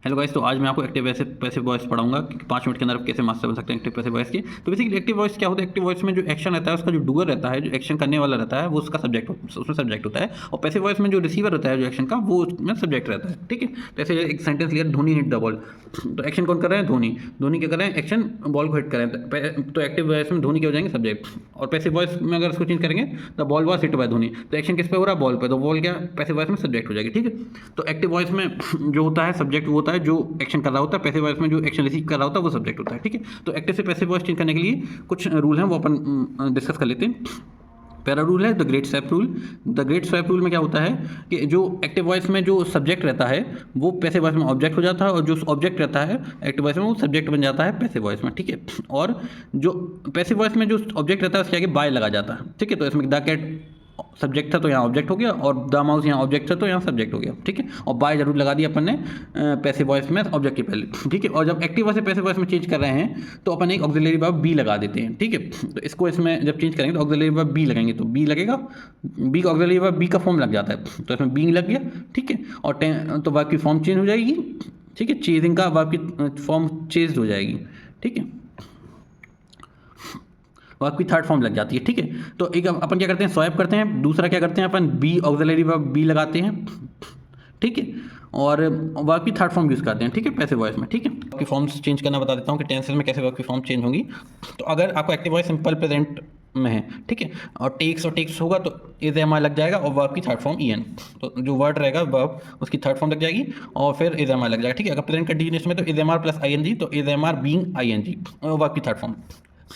Hello guys, तो आज मैं आपको एक्टिव पैसिव वॉइस पढ़ाऊंगा कि 5 मिनट के अंदर आप कैसे मास्टर बन सकते हैं एक्टिव पैसिव वॉइस के। तो बेसिकली एक्टिव वॉइस क्या होता है? एक्टिव वॉइस में जो एक्शन रहता है उसका जो डूअर रहता है, जो एक्शन करने वाला रहता है वो उसका सब्जेक्ट उसमें सब्जेक्ट होता है, और पैसिव वॉइस में जो रिसीवर होता है जो एक्शन का वो उसमें सब्जेक्ट रहता है। ठीक है, तो ऐसे एक सेंटेंस लिया, धोनी हिट द बॉल। तो एक्शन कौन कर रहे हैं? धोनी। धोनी क्या कर रहे हैं? एक्शन बॉल को हिट कर रहे हैं। तो एक्टिव वॉइस में धोनी क्या हो जाएंगे? सब्जेक्ट। और पैसिव वॉइस में अगर उसको चेंज करेंगे, the ball was hit by Dhoni, तो एक्शन किस पे हो रहा है? बॉल पे। तो बॉल क्या पैसिव वॉइस में सब्जेक्ट हो जाएगी। ठीक है, तो एक्टिव वॉइस में जो होता है सब्जेक्ट वो होता है जो एक्शन कर रहा होता है, पैसिव वॉइस में जो एक्शन रिसीव कर रहा होता है वो सब्जेक्ट होता है। ठीक है, तो एक्टिव से पैसिव वॉइस चेंज करने के लिए कुछ रूल हैं, वो अपन डिस्कस कर लेते हैं। पहला रूल है the great swap rule. The great swap rule में क्या होता है कि जो एक्टिव वॉइस में जो सब्जेक्ट रहता है वो पैसिव वॉइस में ऑब्जेक्ट हो जाता है, और जो ऑब्जेक्ट रहता है एक्टिव वॉइस में वो सब्जेक्ट बन जाता है पैसिव वॉइस में। ठीक है, और जो पैसिव वॉइस में जो ऑब्जेक्ट रहता है उसके आगे बाय लगा जाता है। ठीक है, तो इसमें द कैट सब्जेक्ट था तो यहाँ ऑब्जेक्ट हो गया, और द माउस यहाँ ऑब्जेक्ट था तो यहाँ सब्जेक्ट हो गया। ठीक है, और बाय जरूर लगा दिया अपन ने पैसिव वॉइस में ऑब्जेक्ट के पहले। ठीक है, और जब एक्टिव वॉइस से पैसिव वॉइस में चेंज कर रहे हैं तो अपन एक ऑक्सिलरी वर्ब बी लगा देते हैं। ठीक है, तो इसको इसमें जब चेंज करेंगे तो ऑक्सिलरी वर्ब बी लगाएंगे तो बी लगेगा, बी का ऑक्सिलरी वर्ब बी का फॉर्म लग जाता है, तो इसमें बी लग गया। ठीक है, और तो वर्ब की फॉर्म चेंज हो जाएगी। ठीक है, चेजिंग का वर्ब की फॉर्म चेंज हो जाएगी। ठीक है, वर्ब की थर्ड फॉर्म लग जाती है। ठीक है, तो एक अपन क्या करते हैं? स्वैप करते हैं। दूसरा क्या करते हैं? अपन बी ऑक्सिलरी वर्ब बी लगाते हैं। ठीक है, और वर्ब की थर्ड फॉर्म यूज़ करते हैं। ठीक है, पैसिव वॉइस में। ठीक है, वर्ब की फॉर्म्स चेंज करना बता देता हूँ कि टेंसेस में कैसे वर्ब की फॉर्म चेंज होंगी। तो अगर आपको एक्टिव वॉइस सिंपल प्रेजेंट में है, ठीक है, और टेक्स होगा तो इज एम आई लग जाएगा, और वर्ब की थर्ड फॉर्म ई एन। तो जो वर्ड रहेगा वर्ब उसकी थर्ड फॉर्म लग जाएगी, और फिर इज एम आई लग जाएगा। ठीक है, अगर प्रेजेंट कंटिन्यूअस में तो is am are plus I N G, तो is am are being I N G, verb की थर्ड फॉर्म।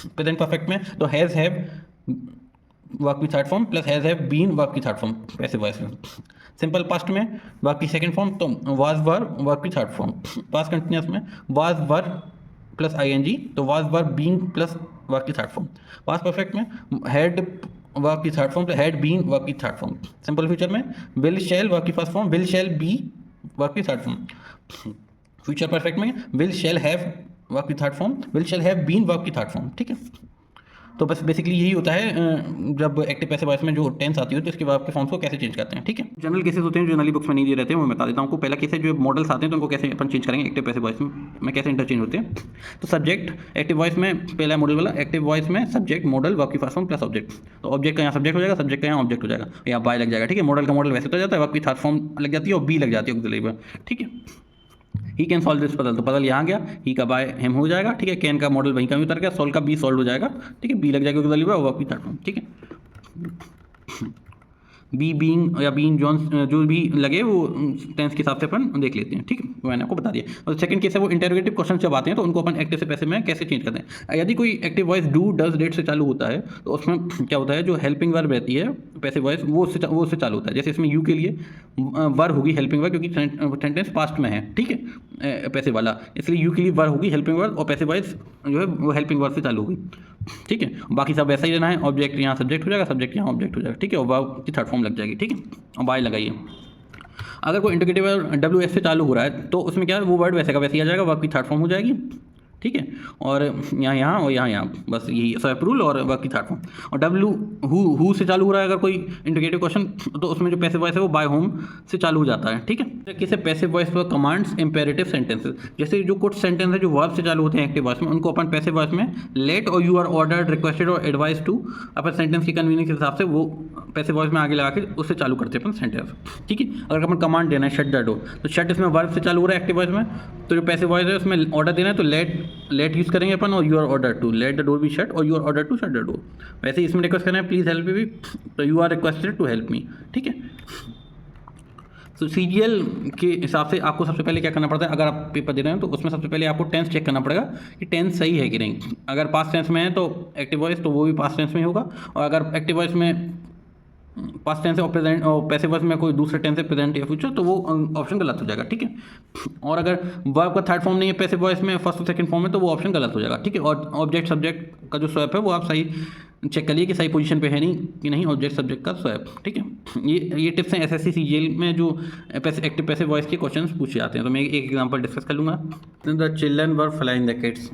प्रेजेंट परफेक्ट में तो हैज़ हैव वर्ब की third form plus has have been verb की third form passive voice में। Simple past में verb की second form तो was verb की थर्ड फॉर्म। पास्ट कंटिन्यूअस में was verb plus I N G, तो was verb being plus verb की third form. Past perfect में हैड वर्ब की third form had been verb की third form. Simple future में will shall verb की first form, will shall be verb की third form. Future perfect में will shall have verb की third form, will shall have been verb की third form. ठीक है, तो बस बेसिकली यही होता है जब एक्टिव पैसिव वॉइस में जो टेंस आती है तो इसके वर्ब के फॉर्म्स को कैसे चेंज करते हैं। ठीक है, जनरल केसेस होते हैं जो जनरली बुक्स में नहीं दिए रहते हैं, वो मैं बता देता हूँ आपको। पहला केस है जो मॉडल्स आते हैं तो उनको कैसे अपन चेंज करेंगे एक्टिव पैसिव वॉइस में कैसे इंटरचेंज होते हैं। तो सब्जेक्ट एक्टिव वॉइस में पहला मॉडल वाला, एक्टिव वॉइस में सब्जेक्ट मॉडल वर्ब की फर्स्ट फॉर्म प्लस ऑब्जेक्ट। तो ऑब्जेक्ट का यहाँ सब्जेक्ट हो जाएगा, सब्जेक्ट का यहाँ ऑब्जेक्ट हो जाएगा, यहाँ बाय लग जाएगा। ठीक है, मॉडल का मॉडल वैसे तो जाता है, वर्ब की थर्ड फॉर्म लग जाती है और बी लग जाती है ऑक्सिलरी वर्ब। ठीक है, he can solve this puzzle, तो पजल यहाँ गया, ही का बाय हिम हो जाएगा। ठीक है, कैन का मॉडल वहीं का भी उतर गया, सॉल्व का बी सॉल्व हो जाएगा। ठीक है, बी लग जाएगा ऑक्सिलरी वर्ब, वर्ब की थर्ड फॉर्म। ठीक है, बी बीइंग या बीइंग जॉन जो भी लगे वो टेंस के हिसाब से अपन देख लेते हैं। ठीक है, वो मैंने आपको बता दिया। और सेकंड केस है वो इंटरोगेटिव क्वेश्चन जब आते हैं तो उनको अपन एक्टिव से पैसिव में कैसे चेंज करते हैं। यदि कोई active voice do does did से चालू होता है तो उसमें क्या होता है, जो हेल्पिंग वर्ब रहती है पैसिव वॉइस वो उससे चालू होता है। जैसे इसमें यू के लिए वर्ब होगी हेल्पिंग वर्ब, क्योंकि सेंटेंस पास्ट में है। ठीक है, पैसिव वाला, इसलिए यू के लिए वर्ब होगी हेल्पिंग वर्ब, और पैसिव वॉइस जो है वो हेल्पिंग वर्ब से चालू होगी। ठीक है, बाकी सब वैसा ही रहना है, ऑब्जेक्ट यहाँ सब्जेक्ट हो जाएगा, सब्जेक्ट यहाँ ऑब्जेक्ट हो जाएगा। ठीक है, और वर्ब की थर्ड फॉर्म लग जाएगी। ठीक है, और बाय लगाइए। अगर कोई इंडिकेटिव डब्ल्यू एस से चालू हो रहा है तो उसमें क्या है, वो वर्ड वैसे का वैसे ही आ जाएगा, वर्ब की थर्ड फॉर्म हो जाएगी। ठीक है, और यहाँ और यहाँ बस यही स्वैप रूल और वर्ब की थर्ड फॉर्म। और डब्ल्यू हु से चालू हो रहा है अगर कोई इंडिकेटिव क्वेश्चन, तो उसमें जो पैसिव वॉइस है वो बाय होम से चालू हो जाता है। ठीक है, किसे पैसिव वॉइस पर कमांड्स इंपेरेटिव सेंटेंसेस, जैसे जो कुछ सेंटेंस है जो वर्ब से चालू होते हैं एक्टिव वॉइस में, उनको अपन पैसिव वॉइस में लेट और यू आर ऑर्डर्ड रिक्वेस्टेड और एडवाइस टू अपन सेंटेंस की कन्वीनियंस के हिसाब से वो पैसिव वॉइस में आगे लगा के उससे चालू करते हैं अपन सेंटेंस। ठीक है, अगर अपन कमांड देना है शट द डोर, तो शट इसमें वर्ब से चालू हो रहा है एक्टिव वॉइस में, तो जो पैसिव वॉइस है उसमें ऑर्डर देना है तो लेट यूज़ करेंगे अपन, और you are order to let the door be shut, और you are order to shut the door. वैसे ही इसमें रिक्वेस्ट करना है प्लीज़ हेल्प मी, तो you are requested to help me. ठीक है, तो सीरियल के हिसाब से आपको सबसे पहले क्या करना पड़ता है, अगर आप पेपर दे रहे हैं तो उसमें सबसे पहले आपको टेंस चेक करना पड़ेगा कि टेंस सही है कि नहीं। अगर पास्ट टेंस में है तो एक्टिव वॉइस तो वो भी पास्ट टेंस में ही होगा, और अगर एक्टिव वॉइस में पास्ट टेंस है और प्रेजेंट और पैसिव वॉइस में कोई दूसरे टेंस है प्रेजेंट या फ्यूचर, तो वो ऑप्शन गलत हो जाएगा। ठीक है, और अगर वर्ब का थर्ड फॉर्म नहीं है पैसिव वॉइस में, फर्स्ट और सेकंड फॉर्म में, तो वो ऑप्शन गलत हो जाएगा। ठीक है, और ऑब्जेक्ट सब्जेक्ट का जो स्वैप है वो आप सही चेक करिए कि सही पोजीशन पे है नहीं कि नहीं ऑब्जेक्ट सब्जेक्ट का स्वैप। ठीक है, ये टिप्स हैं एसएससी सीजीएल में जो एक्टिव पैसिव वॉइस के क्वेश्चंस पूछे जाते हैं। तो मैं एक एग्जांपल डिस्कस कर लूँगा। The children were flying the kites,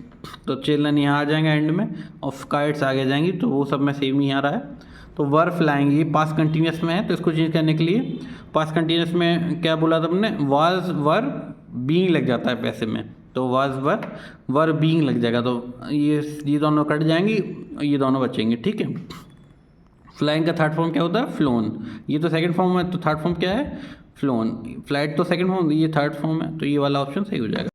तो चिल्ड्रन यहाँ आ जाएंगे एंड में, और काइट्स आगे जाएंगी, तो वो सब में सेम ही आ रहा है। तो वर फ्लाइंग ये पास्ट कंटिन्यूस में है, तो इसको चेंज करने के लिए पास्ट कंटिन्यूस में क्या बोला था हमने, वाज वर बीइंग लग जाता है पैसिव में, तो वाज वर बीइंग लग जाएगा, तो ये दोनों कट जाएंगी, ये दोनों बचेंगे, ठीक है। फ्लाइंग का थर्ड फॉर्म क्या होता है? फ्लोन। ये तो सेकंड फॉर्म है, तो थर्ड फॉर्म क्या है? फ्लोन। फ्लाइट तो सेकंड फॉर्म, ये थर्ड फॉर्म है, तो ये वाला ऑप्शन सही हो जाएगा।